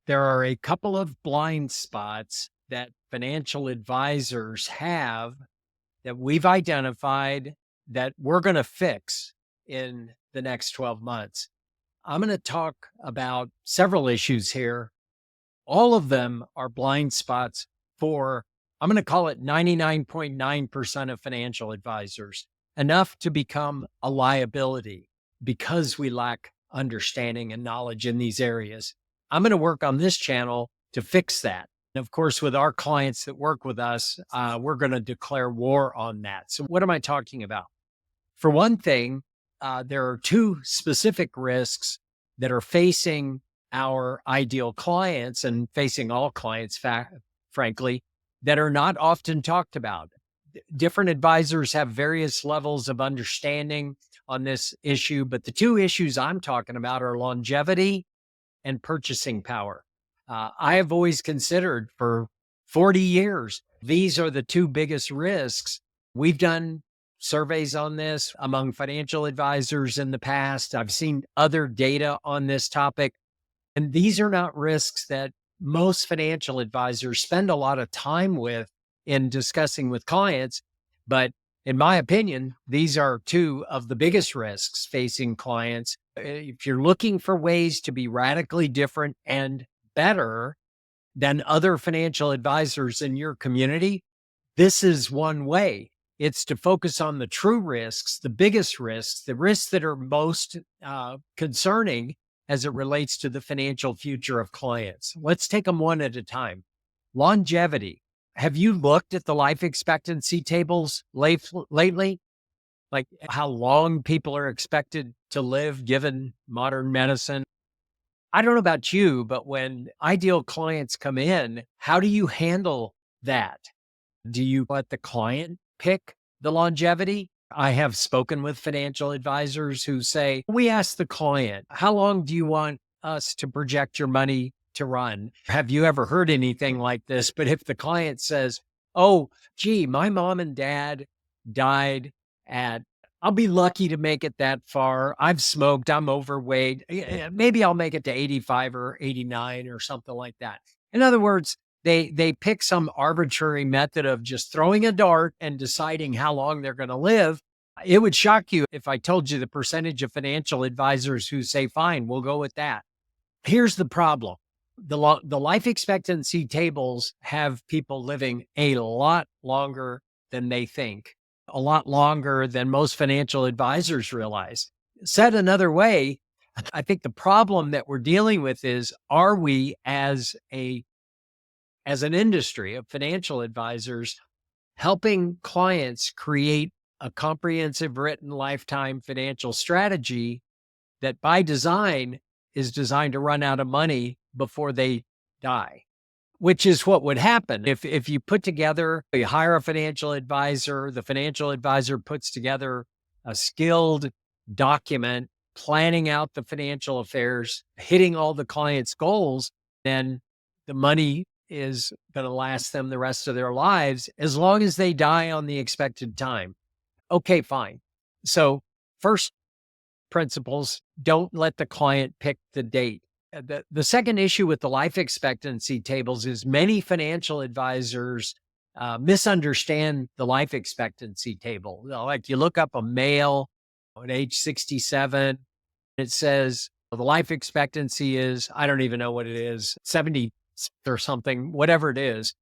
There are a couple of blind spots that financial advisors have that we've identified that we're going to fix in the next 12 months. I'm going to talk about several issues here. All of them are blind spots for, I'm going to call it 99.9% of financial advisors, enough to become a liability because we lack understanding and knowledge in these areas. I'm going to work on this channel to fix that. And of course, with our clients that work with us, we're going to declare war on that. So, what am I talking about? For one thing, there are two specific risks that are facing our ideal clients and facing all clients, frankly, that are not often talked about. Different advisors have various levels of understanding on this issue, but the two issues I'm talking about are longevity and purchasing power. I have always considered for 40 years, these are the two biggest risks. We've done surveys on this among financial advisors in the past. I've seen other data on this topic. And these are not risks that most financial advisors spend a lot of time with in discussing with clients. But in my opinion, these are two of the biggest risks facing clients. If you're looking for ways to be radically different and better than other financial advisors in your community, this is one way. It's to focus on the true risks, the biggest risks, the risks that are most concerning as it relates to the financial future of clients. Let's take them one at a time. Longevity. Have you looked at the life expectancy tables lately? Like how long people are expected to live given modern medicine? I don't know about you, but when ideal clients come in, how do you handle that? Do you let the client pick the longevity? I have spoken with financial advisors who say, we ask the client, how long do you want us to project your money to run? Have you ever heard anything like this? But if the client says, oh, gee, my mom and dad died at, I'll be lucky to make it that far. I've smoked, I'm overweight. Maybe I'll make it to 85 or 89 or something like that. In other words, they pick some arbitrary method of just throwing a dart and deciding how long they're going to live. It would shock you if I told you the percentage of financial advisors who say, fine, we'll go with that. Here's the problem. The life expectancy tables have people living a lot longer than they think, a lot longer than most financial advisors realize. Said another way, I think the problem that we're dealing with is, are we as an industry of financial advisors helping clients create a comprehensive written lifetime financial strategy that by design is designed to run out of money before they die, which is what would happen if you put together, you hire a financial advisor, the financial advisor puts together a skilled document planning out the financial affairs, hitting all the client's goals, then the money is going to last them the rest of their lives as long as they die on the expected time. Okay, fine. So first principles, don't let the client pick the date. The second issue with the life expectancy tables is many financial advisors misunderstand the life expectancy table. Like you look up a male at age 67, it says the life expectancy is, I don't even know what it is, 70 or something, whatever it is.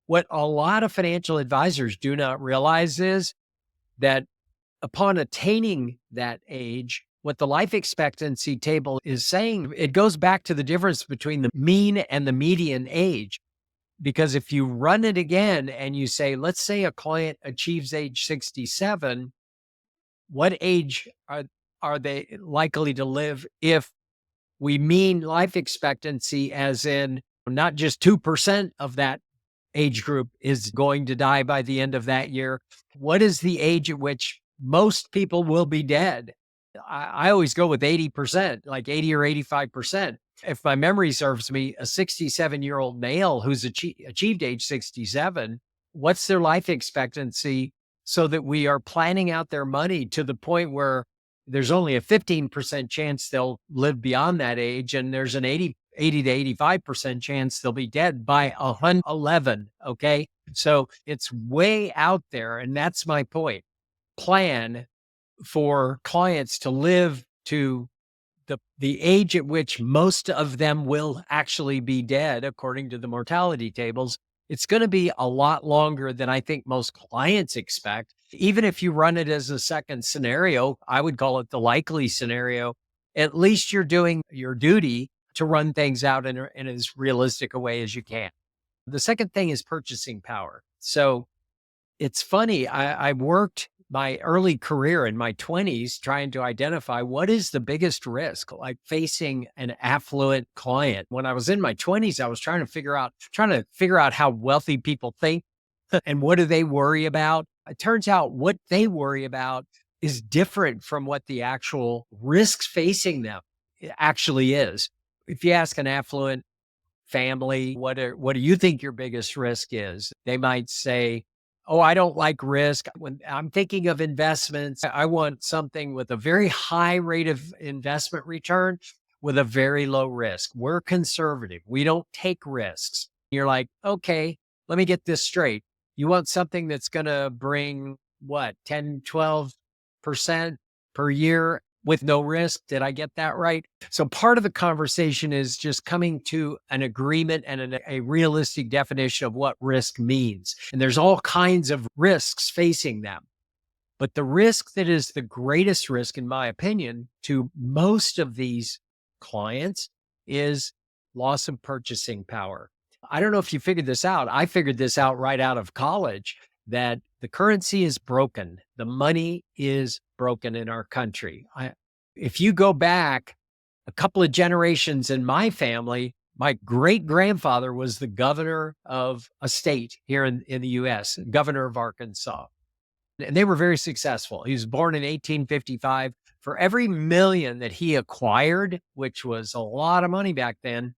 What a lot of financial advisors do not realize is that upon attaining that age, what the life expectancy table is saying, it goes back to the difference between the mean and the median age. Because if you run it again and you say, let's say a client achieves age 67, what age are they likely to live if we mean life expectancy as in not just 2% of that age group is going to die by the end of that year? What is the age at which most people will be dead? I always go with 80%, like 80 or 85%. If my memory serves me, a 67-year-old male who's achieved age 67, what's their life expectancy so that we are planning out their money to the point where there's only a 15% chance they'll live beyond that age, and there's an 80 to 85% chance they'll be dead by 111. Okay. So it's way out there. And that's my point. Plan for clients to live to the age at which most of them will actually be dead, according to the mortality tables. It's going to be a lot longer than I think most clients expect. Even if you run it as a second scenario, I would call it the likely scenario. At least you're doing your duty to run things out in as realistic a way as you can. The second thing is purchasing power. So it's funny. I worked my early career in my 20s trying to identify what is the biggest risk, like facing an affluent client. When I was in my 20s, I was trying to figure out how wealthy people think and what do they worry about. It turns out what they worry about is different from what the actual risks facing them actually is. If you ask an affluent family, what do you think your biggest risk is? They might say, oh, I don't like risk. When I'm thinking of investments, I want something with a very high rate of investment return with a very low risk. We're conservative. We don't take risks. You're like, okay, let me get this straight. You want something that's going to bring what, 10, 12% per year with no risk? Did I get that right? So part of the conversation is just coming to an agreement and a realistic definition of what risk means. And there's all kinds of risks facing them. But the risk that is the greatest risk, in my opinion, to most of these clients is loss of purchasing power. I don't know if you figured this out. I figured this out right out of college, that the currency is broken. The money is broken in our country. If you go back a couple of generations in my family, my great grandfather was the governor of a state here in the US, governor of Arkansas. And they were very successful. He was born in 1855. For every million that he acquired, which was a lot of money back then,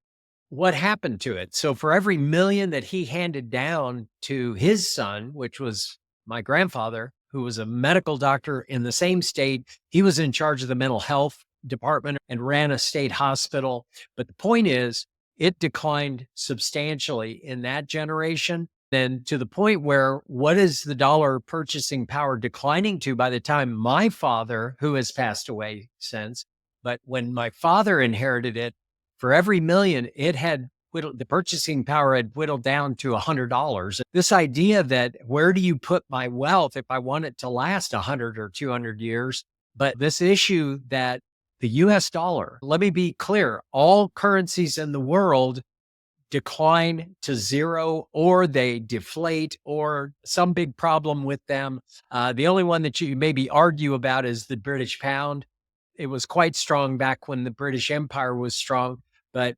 what happened to it? So for every million that he handed down to his son, which was my grandfather, who was a medical doctor in the same state, he was in charge of the mental health department and ran a state hospital. But the point is, it declined substantially in that generation. Then to the point where what is the dollar purchasing power declining to by the time my father, who has passed away since, but when my father inherited it, for every million, the purchasing power had whittled down to $100. This idea that where do you put my wealth if I want it to last 100 or 200 years? But this issue that the US dollar, let me be clear, all currencies in the world decline to zero or they deflate or some big problem with them. The only one that you maybe argue about is the British pound. It was quite strong back when the British Empire was strong. But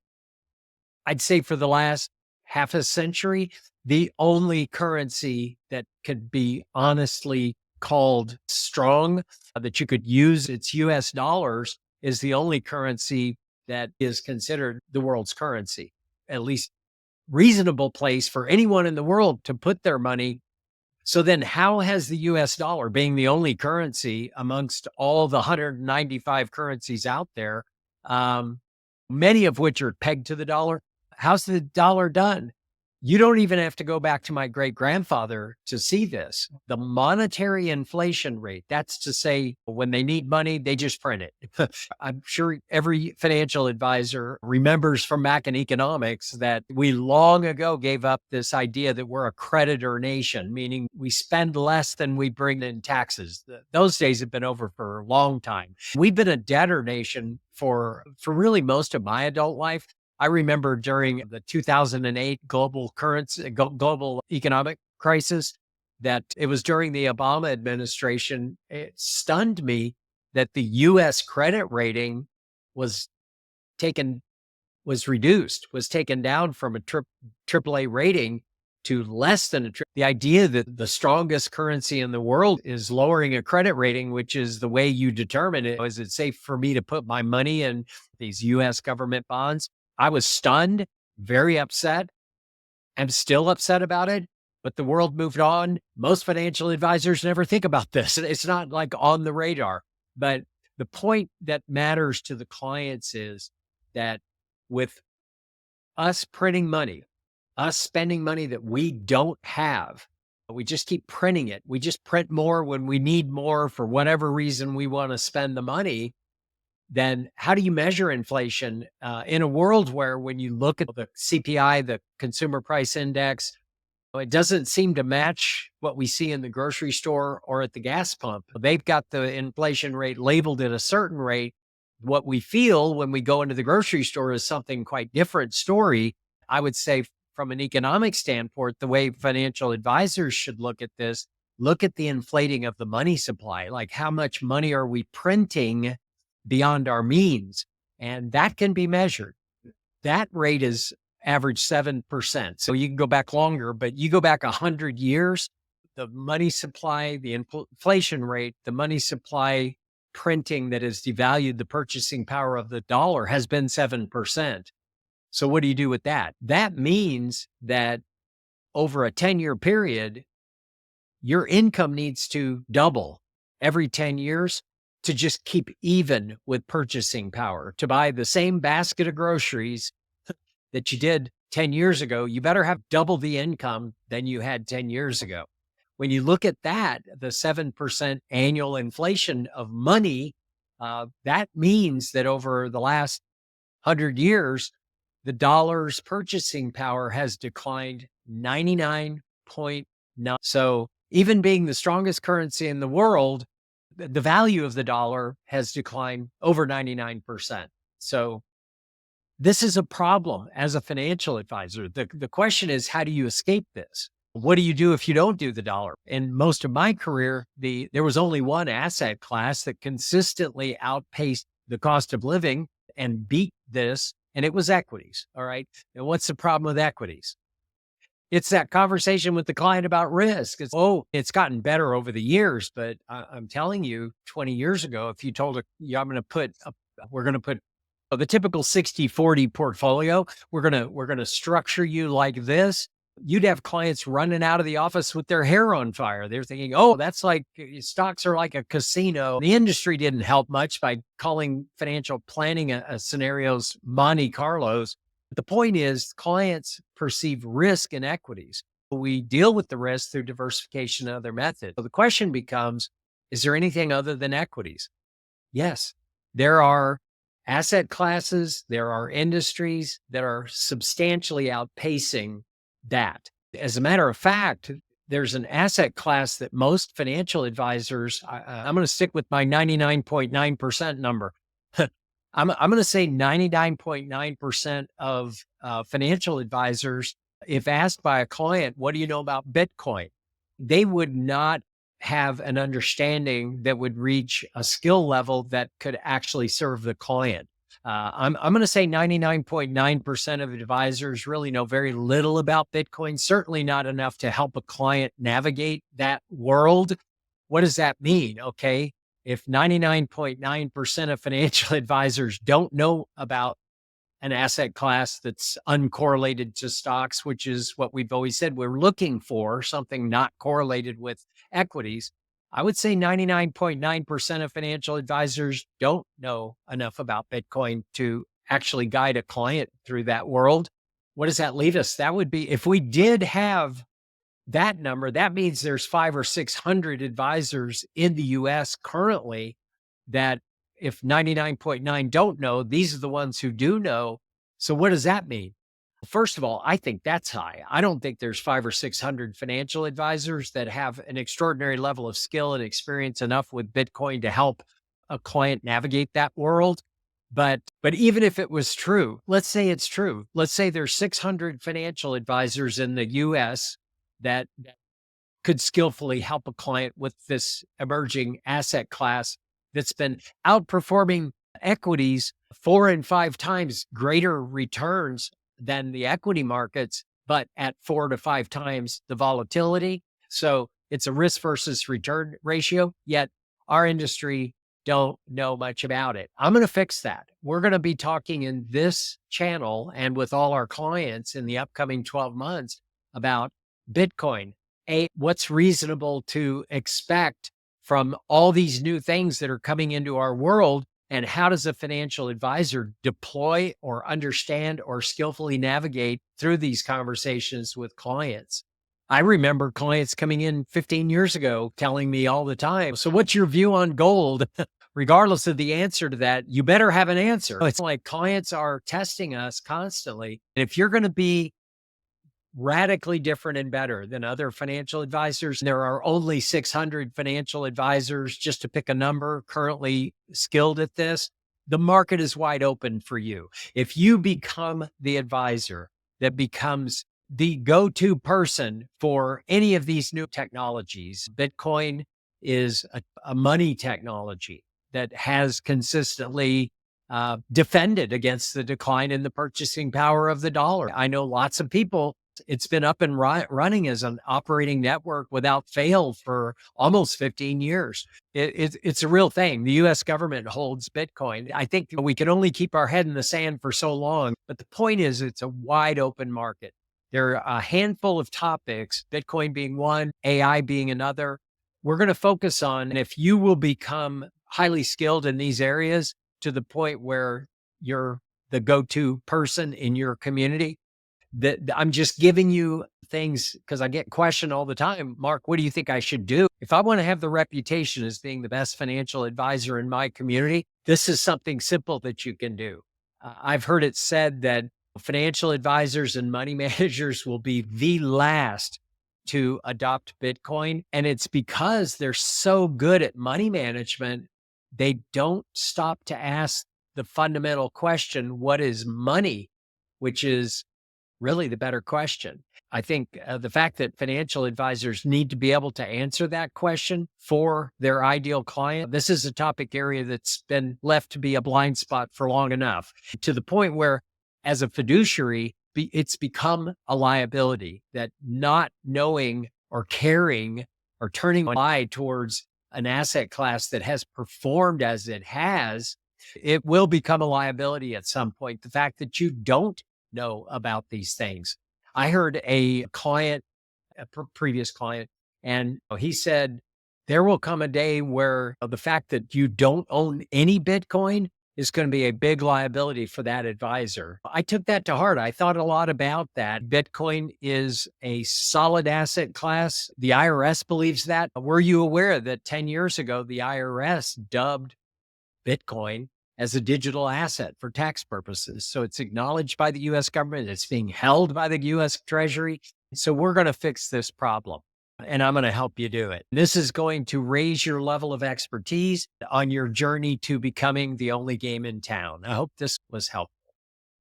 I'd say for the last half a century, the only currency that could be honestly called strong, that you could use, its US dollars, is the only currency that is considered the world's currency, at least reasonable place for anyone in the world to put their money. So then how has the US dollar, being the only currency amongst all the 195 currencies out there, many of which are pegged to the dollar, how's the dollar done? You don't even have to go back to my great grandfather to see this. The monetary inflation rate, that's to say, when they need money, they just print it. I'm sure every financial advisor remembers from back in economics that we long ago gave up this idea that we're a creditor nation, meaning we spend less than we bring in taxes. Those days have been over for a long time. We've been a debtor nation for really most of my adult life. I remember during the 2008 global economic crisis, that it was during the Obama administration. It stunned me that the U.S. credit rating was taken down from a AAA rating to less than the idea that the strongest currency in the world is lowering a credit rating, which is the way you determine it. Is it safe for me to put my money in these U.S. government bonds? I was stunned, very upset. I'm still upset about it, but the world moved on. Most financial advisors never think about this. It's not like on the radar. But the point that matters to the clients is that with us printing money, us spending money that we don't have. We just keep printing it. We just print more when we need more for whatever reason we want to spend the money. Then how do you measure inflation in a world where when you look at the CPI, the consumer price index, it doesn't seem to match what we see in the grocery store or at the gas pump. They've got the inflation rate labeled at a certain rate. What we feel when we go into the grocery store is something quite different story. I would say from an economic standpoint, the way financial advisors should look at this, look at the inflating of the money supply. Like how much money are we printing beyond our means? And that can be measured. That rate is average 7%. So you can go back longer, but you go back 100 years, the money supply, the inflation rate, the money supply printing that has devalued the purchasing power of the dollar has been 7%. So what do you do with that? That means that over a 10-year period, your income needs to double every 10 years to just keep even with purchasing power. To buy the same basket of groceries that you did 10 years ago, you better have double the income than you had 10 years ago. When you look at that, the 7% annual inflation of money, that means that over the last 100 years, the dollar's purchasing power has declined 99.9. So even being the strongest currency in the world, the value of the dollar has declined over 99%. So this is a problem as a financial advisor. The question is, how do you escape this? What do you do if you don't do the dollar? In most of my career, there was only one asset class that consistently outpaced the cost of living and beat this, and it was equities. All right. And what's the problem with equities? It's that conversation with the client about risk. It's gotten better over the years, but I'm telling you, 20 years ago, if you told we're going to put the typical 60-40 portfolio, we're going to structure you like this, you'd have clients running out of the office with their hair on fire. They're thinking, oh, that's like stocks are like a casino. The industry didn't help much by calling financial planning scenarios Monte Carlos. The point is, clients perceive risk in equities. We deal with the risk through diversification and other methods. So the question becomes, is there anything other than equities? Yes, there are asset classes, there are industries that are substantially outpacing that. As a matter of fact, there's an asset class that most financial advisors, I'm going to stick with my 99.9% number. I'm going to say 99.9% of financial advisors, if asked by a client, what do you know about Bitcoin? They would not have an understanding that would reach a skill level that could actually serve the client. I'm going to say 99.9% of advisors really know very little about Bitcoin, certainly not enough to help a client navigate that world. What does that mean? Okay. If 99.9% of financial advisors don't know about an asset class that's uncorrelated to stocks, which is what we've always said we're looking for, something not correlated with equities, I would say 99.9% of financial advisors don't know enough about Bitcoin to actually guide a client through that world. What does that leave us? That would be, if we did have that number, that means there's 500 or 600 advisors in the US currently that if 99.9 don't know, these are the ones who do know. So what does that mean? First of all, I think that's high. I don't think there's 500 or 600 financial advisors that have an extraordinary level of skill and experience enough with Bitcoin to help a client navigate that world. But even if it was true, let's say it's true. Let's say there's 600 financial advisors in the US that could skillfully help a client with this emerging asset class that's been outperforming equities 4 and 5 times greater returns than the equity markets, but at 4 to 5 times the volatility. So it's a risk versus return ratio, yet our industry don't know much about it. I'm going to fix that. We're going to be talking in this channel and with all our clients in the upcoming 12 months about Bitcoin. What's reasonable to expect from all these new things that are coming into our world And how does a financial advisor deploy or understand or skillfully navigate through these conversations with clients? I remember clients coming in 15 years ago telling me all the time, "So what's your view on gold?" Regardless of the answer to that, you better have an answer. It's like clients are testing us constantly. And if you're going to be radically different and better than other financial advisors, there are only 600 financial advisors, just to pick a number, currently skilled at this. The market is wide open for you. If you become the advisor that becomes the go-to person for any of these new technologies, Bitcoin is a money technology that has consistently defended against the decline in the purchasing power of the dollar. I know lots of people, it's been up and running as an operating network without fail for almost 15 years. It's a real thing. The US government holds Bitcoin. I think we can only keep our head in the sand for so long, but the point is it's a wide open market. There are a handful of topics, Bitcoin being one, AI being another. We're going to focus on, and if you will become highly skilled in these areas to the point where you're the go-to person in your community, that I'm just giving you things because I get questioned all the time. "Mark, what do you think I should do? If I want to have the reputation as being the best financial advisor in my community, this is something simple that you can do." I've heard it said that financial advisors and money managers will be the last to adopt Bitcoin. And it's because they're so good at money management, they don't stop to ask the fundamental question, what is money? Which is really the better question. I think the fact that financial advisors need to be able to answer that question for their ideal client, this is a topic area that's been left to be a blind spot for long enough, to the point where, as a fiduciary, it's become a liability that not knowing or caring or turning an eye towards an asset class that has performed as it has, it will become a liability at some point. The fact that you don't know about these things. I heard a client, a previous client, and he said, there will come a day where the fact that you don't own any Bitcoin is going to be a big liability for that advisor. I took that to heart. I thought a lot about that. Bitcoin is a solid asset class. The IRS believes that. Were you aware that 10 years ago, the IRS dubbed Bitcoin as a digital asset for tax purposes? So it's acknowledged by the US government. It's being held by the US Treasury. So we're going to fix this problem, and I'm going to help you do it. This is going to raise your level of expertise on your journey to becoming the only game in town. I hope this was helpful.